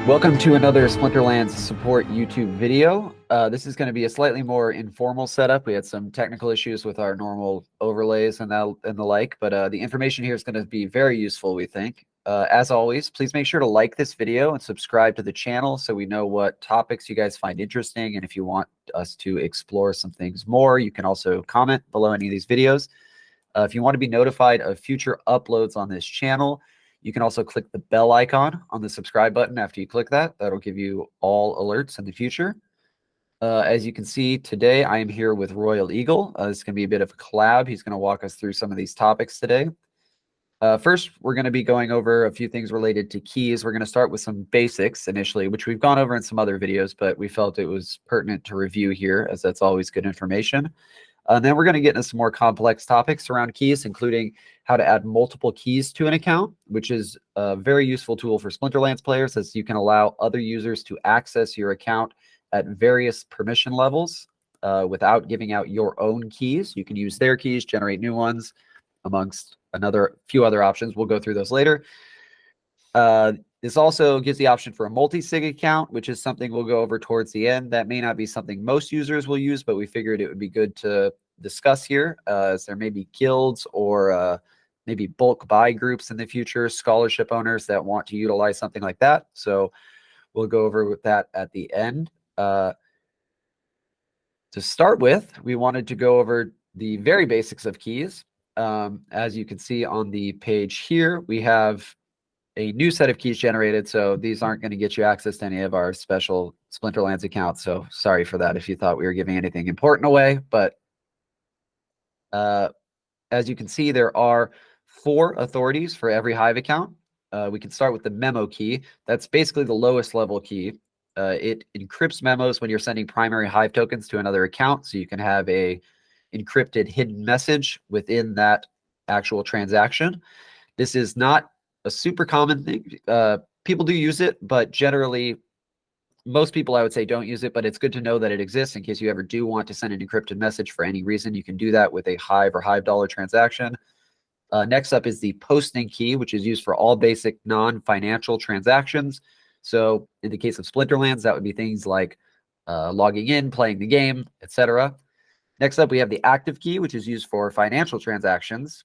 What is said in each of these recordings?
Welcome to another Splinterlands support YouTube video. This is going to be a slightly more informal setup. We had some technical issues with our normal overlays and the like, but the information here is going to be very useful, we think. As always, please make sure to like this video and subscribe to the channel so we know what topics you guys find interesting. And if you want us to explore some things more, you can also comment below any of these videos. If you want to be notified of future uploads on this channel, you can also click the bell icon on the subscribe button after you click that. That'll give you all alerts in the future. As you can see, today I am here with Royal Eagle. It's going to be a bit of a collab. He's going to walk us through some of these topics today. First, we're going to be going over a few things related to keys. We're going to start with some basics initially, which we've gone over in some other videos, but we felt it was pertinent to review here as that's always good information. Then we're going to get into some more complex topics around keys, including how to add multiple keys to an account, which is a very useful tool for Splinterlands players, as you can allow other users to access your account at various permission levels without giving out your own keys. You can use their keys, generate new ones, amongst few other options. We'll go through those later. This also gives the option for a multi-sig account, which is something we'll go over towards the end. That may not be something most users will use, but we figured it would be good to discuss here, as there may be guilds or maybe bulk buy groups in the future, scholarship owners that want to utilize something like that. So we'll go over with that at the end. To start with, we wanted to go over the very basics of keys. As you can see on the page here, we have a new set of keys generated, so these aren't going to get you access to any of our special Splinterlands accounts, so sorry for that if you thought we were giving anything important away. But as you can see, there are 4 authorities for every Hive account. We can start with the memo key. That's basically the lowest level key. It encrypts memos when you're sending primary Hive tokens to another account, so you can have a encrypted hidden message within that actual transaction. This is not a super common thing. People do use it, but generally most people, I would say, don't use it, but it's good to know that it exists in case you ever do want to send an encrypted message for any reason. You can do that with a Hive or Hive dollar transaction. Next up is the posting key, which is used for all basic non-financial transactions. So in the case of Splinterlands, that would be things like logging in, playing the game, etc. Next up, we have the active key, which is used for financial transactions,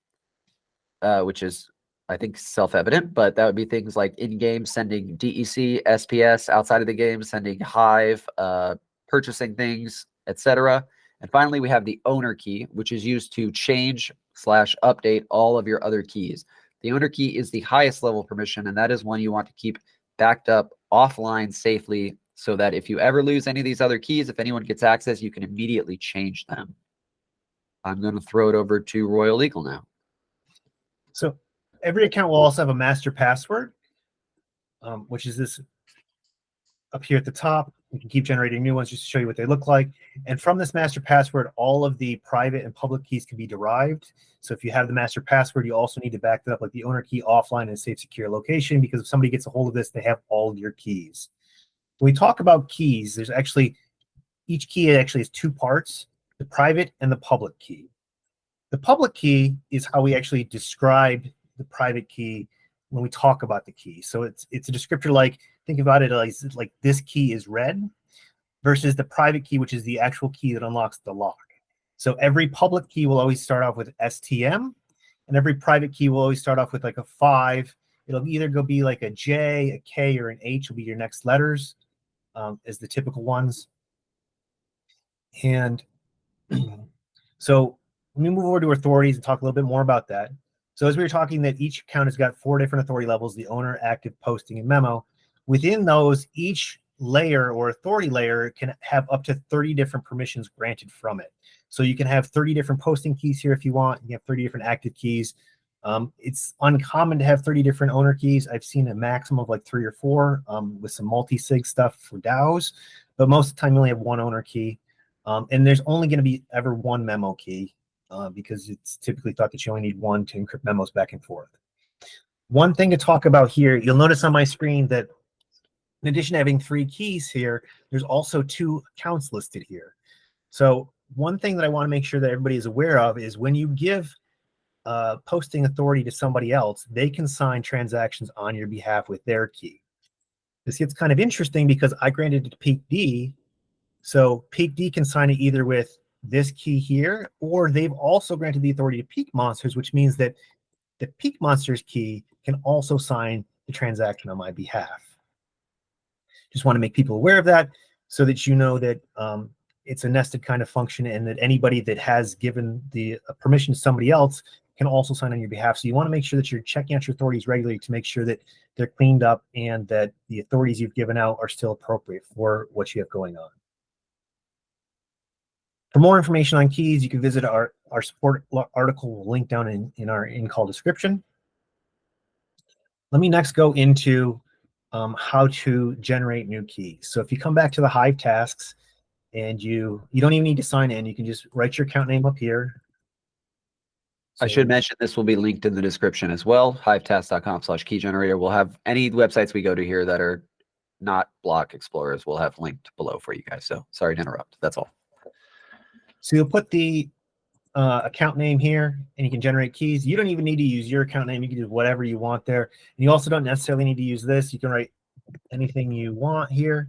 which is, I think, self-evident, but that would be things like in-game sending DEC, SPS, outside of the game sending Hive, purchasing things, etc. And finally, we have the owner key, which is used to change/update all of your other keys. The owner key is the highest level permission, and that is one you want to keep backed up offline safely so that if you ever lose any of these other keys, if anyone gets access, you can immediately change them. I'm going to throw it over to Royal Eagle now. So every account will also have a master password, which is this up here at the top. You can keep generating new ones just to show you what they look like. And from this master password, all of the private and public keys can be derived. So if you have the master password, you also need to back that up like the owner key offline in a safe, secure location, because if somebody gets a hold of this, they have all of your keys. When we talk about keys, there's actually, each key actually has 2 parts, the private and the public key. The public key is how we actually describe the private key when we talk about the key. So it's a descriptor, like, think about it like this key is red, versus the private key, which is the actual key that unlocks the lock. So every public key will always start off with STM, and every private key will always start off with like a 5. It'll either be like a J, a K, or an H will be your next letters, as the typical ones. And so let me move over to authorities and talk a little bit more about that. So as we were talking, that each account has got 4 different authority levels: the owner, active, posting, and memo. Within those, each layer or authority layer can have up to 30 different permissions granted from it. So you can have 30 different posting keys here if you want. You have 30 different active keys. It's uncommon to have 30 different owner keys. I've seen a maximum of like 3 or 4 with some multi-sig stuff for DAOs, but most of the time you only have 1 owner key. And there's only going to be ever 1 memo key, because it's typically thought that you only need 1 to encrypt memos back and forth. One thing to talk about here, you'll notice on my screen that in addition to having 3 keys here, there's also 2 accounts listed here. So one thing that I want to make sure that everybody is aware of is when you give posting authority to somebody else, they can sign transactions on your behalf with their key. This gets kind of interesting because I granted it to Peak D. So Peak D can sign it either with this key here, or they've also granted the authority to Peak Monsters, which means that the Peak Monsters key can also sign the transaction on my behalf. Just want to make people aware of that so that you know that it's a nested kind of function, and that anybody that has given the permission to somebody else can also sign on your behalf. So you want to make sure that you're checking out your authorities regularly to make sure that they're cleaned up and that the authorities you've given out are still appropriate for what you have going on. For more information on keys, you can visit our support article linked down in our in-call description. Let me next go into how to generate new keys. So if you come back to the Hive tasks, and you don't even need to sign in, you can just write your account name up here. I should mention this will be linked in the description as well. Hivetasks.com/key generator. We'll have any websites we go to here that are not block explorers, we'll have linked below for you guys. So sorry to interrupt. That's all. So you'll put the account name here, and you can generate keys. You don't even need to use your account name. You can do whatever you want there. And you also don't necessarily need to use this. You can write anything you want here,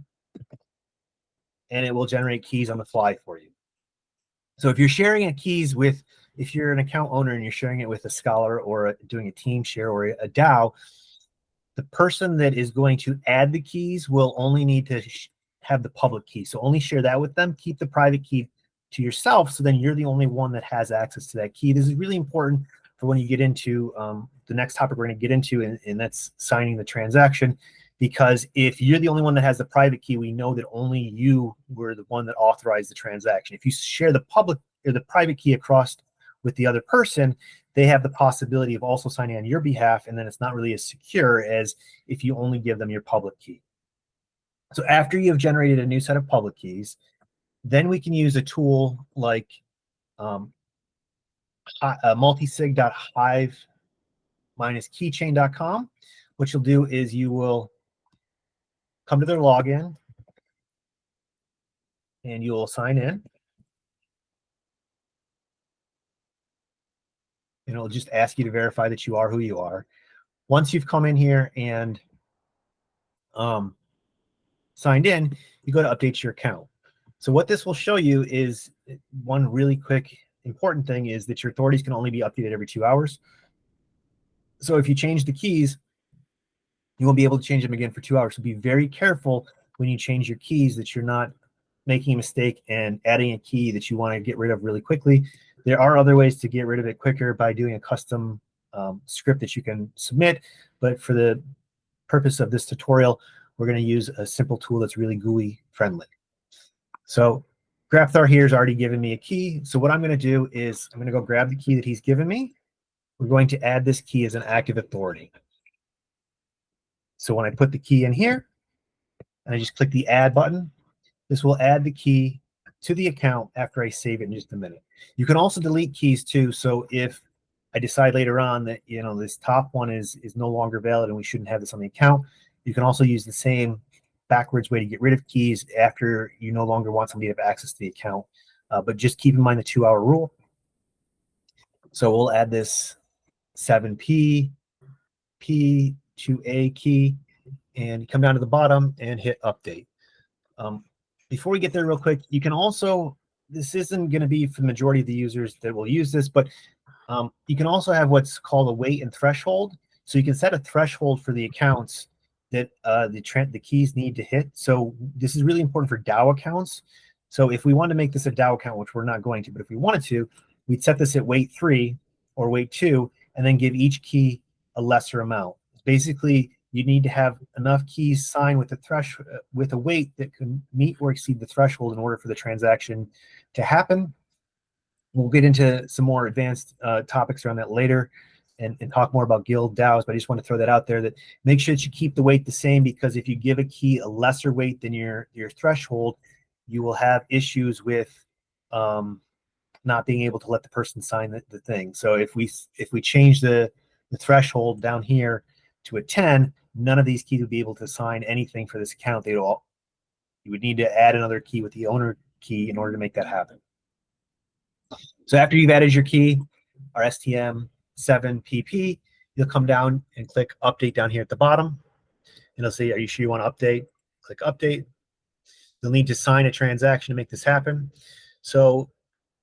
and it will generate keys on the fly for you. So if you're sharing a keys with, if you're an account owner and you're sharing it with a scholar or doing a team share or a DAO, the person that is going to add the keys will only need to have the public key. So only share that with them. Keep the private key to yourself, so then you're the only one that has access to that key. This is really important for when you get into the next topic we're going to get into, and that's signing the transaction. Because if you're the only one that has the private key, we know that only you were the one that authorized the transaction. If you share the public or the private key across with the other person, they have the possibility of also signing on your behalf, and then it's not really as secure as if you only give them your public key. So after you have generated a new set of public keys, then we can use a tool like multisig.hive-keychain.com. What you'll do is you will come to their login, and you will sign in. And it'll just ask you to verify that you are who you are. Once you've come in here and signed in, you go to update your account. So what this will show you is one really quick important thing is that your authorities can only be updated every 2 hours. So if you change the keys, you won't be able to change them again for 2 hours. So be very careful when you change your keys that you're not making a mistake and adding a key that you want to get rid of really quickly. There are other ways to get rid of it quicker by doing a custom script that you can submit. But for the purpose of this tutorial, we're going to use a simple tool that's really GUI friendly. So Grapthar here has already given me a key. So what I'm going to do is I'm going to go grab the key that he's given me. We're going to add this key as an active authority. So when I put the key in here and I just click the add button, this will add the key to the account after I save it in just a minute. You can also delete keys too. So if I decide later on that, you know, this top one is no longer valid and we shouldn't have this on the account, you can also use the same backwards way to get rid of keys after you no longer want somebody to have access to the account. But just keep in mind the 2-hour rule. So we'll add this 7P, P2A key, and come down to the bottom and hit update. Before we get there real quick, you can also, this isn't going to be for the majority of the users that will use this, but you can also have what's called a weight and threshold. So you can set a threshold for the accounts that the keys need to hit. So this is really important for DAO accounts. So if we want to make this a DAO account, which we're not going to, but if we wanted to, we'd set this at weight 3 or weight 2, and then give each key a lesser amount. Basically, you need to have enough keys signed with with a weight that can meet or exceed the threshold in order for the transaction to happen. We'll get into some more advanced topics around that later and talk more about guild DAOs, but I just want to throw that out there, that make sure that you keep the weight the same, because if you give a key a lesser weight than your threshold, you will have issues with not being able to let the person sign the thing. So if we change the threshold down here to a 10, none of these keys would be able to sign anything for this account. You would need to add another key with the owner key in order to make that happen. So after you've added your key, our STM7PP, you'll come down and click update down here at the bottom. It'll say, are you sure you want to update? Click update. You'll need to sign a transaction to make this happen. So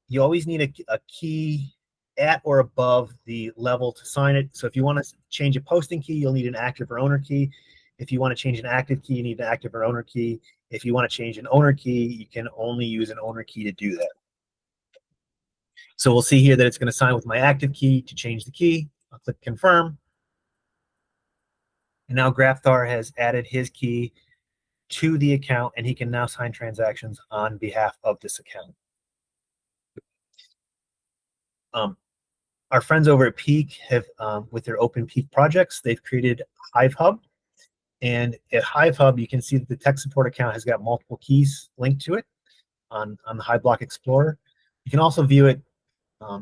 you always need a key at or above the level to sign it. So if you want to change a posting key, you'll need an active or owner key. If you want to change an active key, you need an active or owner key. If you want to change an owner key, you can only use an owner key to do that. So we'll see here that it's going to sign with my active key to change the key. I'll click confirm. And now Grafthar has added his key to the account, and he can now sign transactions on behalf of this account. Our friends over at Peak have, with their open Peak projects, they've created Hive Hub. And at Hive Hub, you can see that the tech support account has got multiple keys linked to it on the Hive Block Explorer. You can also view it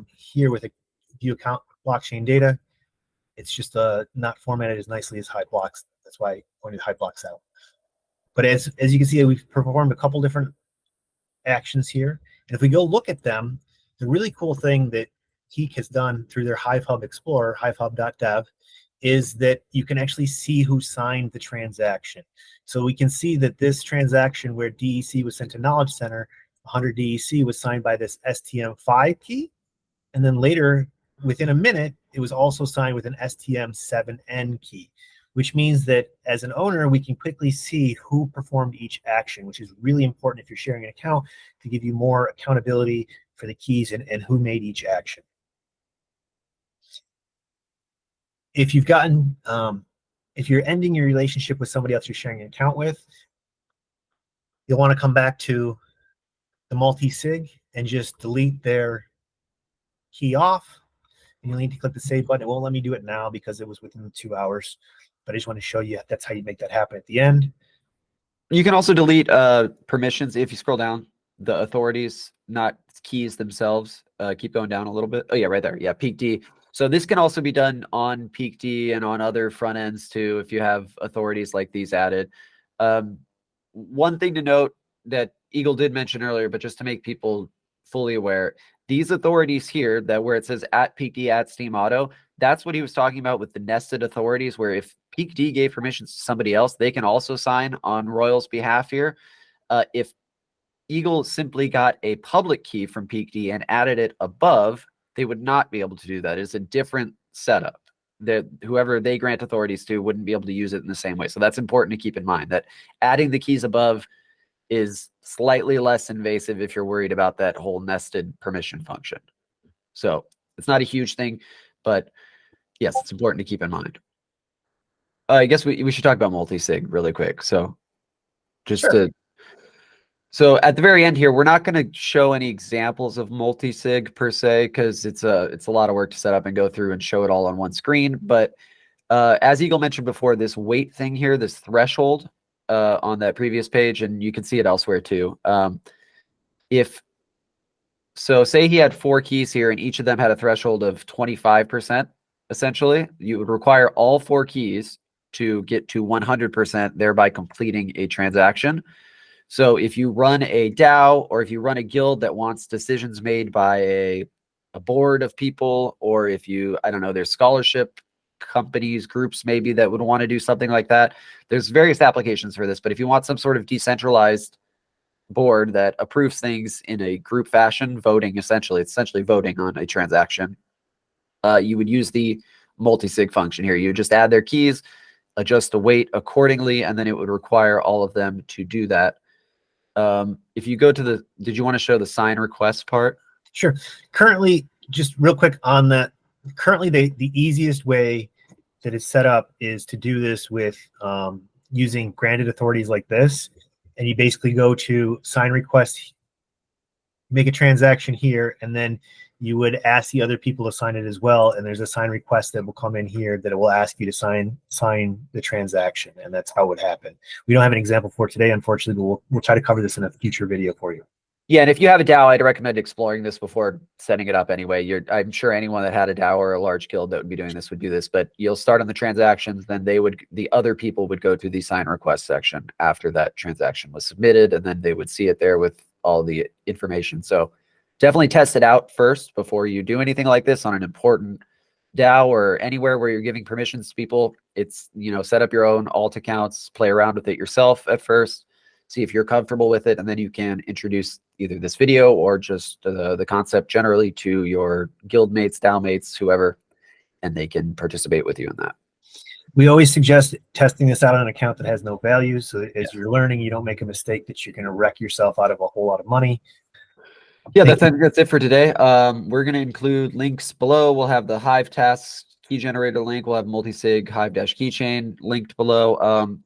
here with a view account blockchain data. It's just not formatted as nicely as Hive Blocks. That's why I pointed Hive Blocks out. But as you can see, we've performed a couple different actions here. And if we go look at them, the really cool thing that Peak has done through their Hive Hub Explorer, hivehub.dev, is that you can actually see who signed the transaction. So we can see that this transaction where DEC was sent to Knowledge Center, 100 DEC was signed by this STM5 key. And then later, within a minute, it was also signed with an STM7N key, which means that as an owner, we can quickly see who performed each action, which is really important if you're sharing an account to give you more accountability for the keys and who made each action. If you've gotten, if you're ending your relationship with somebody else you're sharing an account with, you'll want to come back to the Multisig and just delete their key off. And you'll need to click the save button. It won't let me do it now because it was within the 2 hours. But I just want to show you that's how you make that happen at the end. You can also delete permissions if you scroll down. The authorities, not keys themselves. Keep going down a little bit. Oh yeah, right there. Yeah, Peak D. So this can also be done on Peak D and on other front ends too, if you have authorities like these added. One thing to note that Eagle did mention earlier, but just to make people fully aware, these authorities here, that where it says at Peak D at Steam Auto, that's what he was talking about with the nested authorities, where if Peak D gave permissions to somebody else, they can also sign on Royal's behalf here. If Eagle simply got a public key from Peak D and added it above, they would not be able to do that. It's a different setup. That whoever they grant authorities to wouldn't be able to use it in the same way. So that's important to keep in mind, that adding the keys above is slightly less invasive if you're worried about that whole nested permission function. So it's not a huge thing, but yes, it's important to keep in mind. I guess we should talk about multisig really quick. So just Sure. So at the very end here, we're not going to show any examples of multisig per se, because it's a lot of work to set up and go through and show it all on one screen. But as Eagle mentioned before, this weight thing here, this threshold on that previous page, and you can see it elsewhere too. So say he had 4 keys here and each of them had a threshold of 25%, essentially, you would require all 4 keys to get to 100%, thereby completing a transaction. So if you run a DAO, or if you run a guild that wants decisions made by a board of people, or if you, I don't know, there's scholarship companies, groups maybe that would want to do something like that. There's various applications for this, but if you want some sort of decentralized board that approves things in a group fashion, voting essentially, it's essentially voting on a transaction, you would use the multisig function here. You would just add their keys, adjust the weight accordingly, and then it would require all of them to do that. If you go to the, did you want to show the sign request part? Sure. Currently, just real quick on that, currently the easiest way that it's set up is to do this with using granted authorities like this. And you basically go to sign request, make a transaction here, and then you would ask the other people to sign it as well. And there's a sign request that will come in here that it will ask you to sign the transaction. And that's how it would happen. We don't have an example for today, unfortunately, but we'll try to cover this in a future video for you. Yeah, and if you have a DAO, I'd recommend exploring this before setting it up anyway. I'm sure anyone that had a DAO or a large guild that would be doing this would do this, but you'll start on the transactions, then the other people would go to the sign request section after that transaction was submitted, and then they would see it there with all the information. So definitely test it out first before you do anything like this on an important DAO or anywhere where you're giving permissions to people, it's, you know, set up your own alt accounts, play around with it yourself at first, see if you're comfortable with it, and then you can introduce either this video or just the concept generally to your guild mates, DAO mates, whoever, and they can participate with you in that. We always suggest testing this out on an account that has no value, so that as you're learning, you don't make a mistake that you're going to wreck yourself out of a whole lot of money. Yeah, that's it for today. We're going to include links below. We'll have the Hive tasks key generator link. We'll have Multisig Hive-keychain linked below.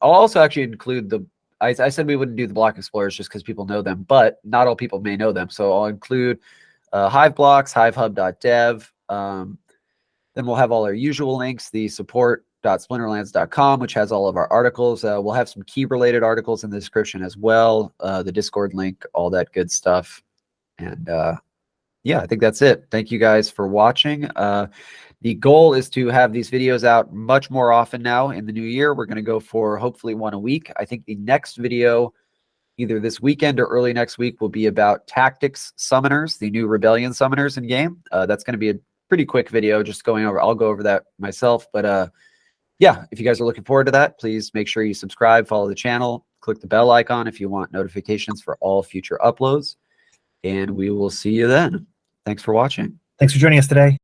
I'll also actually include I said we wouldn't do the block explorers just because people know them, but not all people may know them. So I'll include Hive blocks, hivehub.dev. Then we'll have all our usual links, the support.splinterlands.com, which has all of our articles. We'll have some key related articles in the description as well, the Discord link, all that good stuff. And yeah, I think that's it. Thank you guys for watching. The goal is to have these videos out much more often now in the new year. We're going to go for hopefully one a week. I think the next video, either this weekend or early next week, will be about tactics summoners, the new rebellion summoners in game. That's going to be a pretty quick video, just going over. I'll go over that myself. But yeah, if you guys are looking forward to that, please make sure you subscribe, follow the channel, click the bell icon if you want notifications for all future uploads. And we will see you then. Thanks for watching. Thanks for joining us today.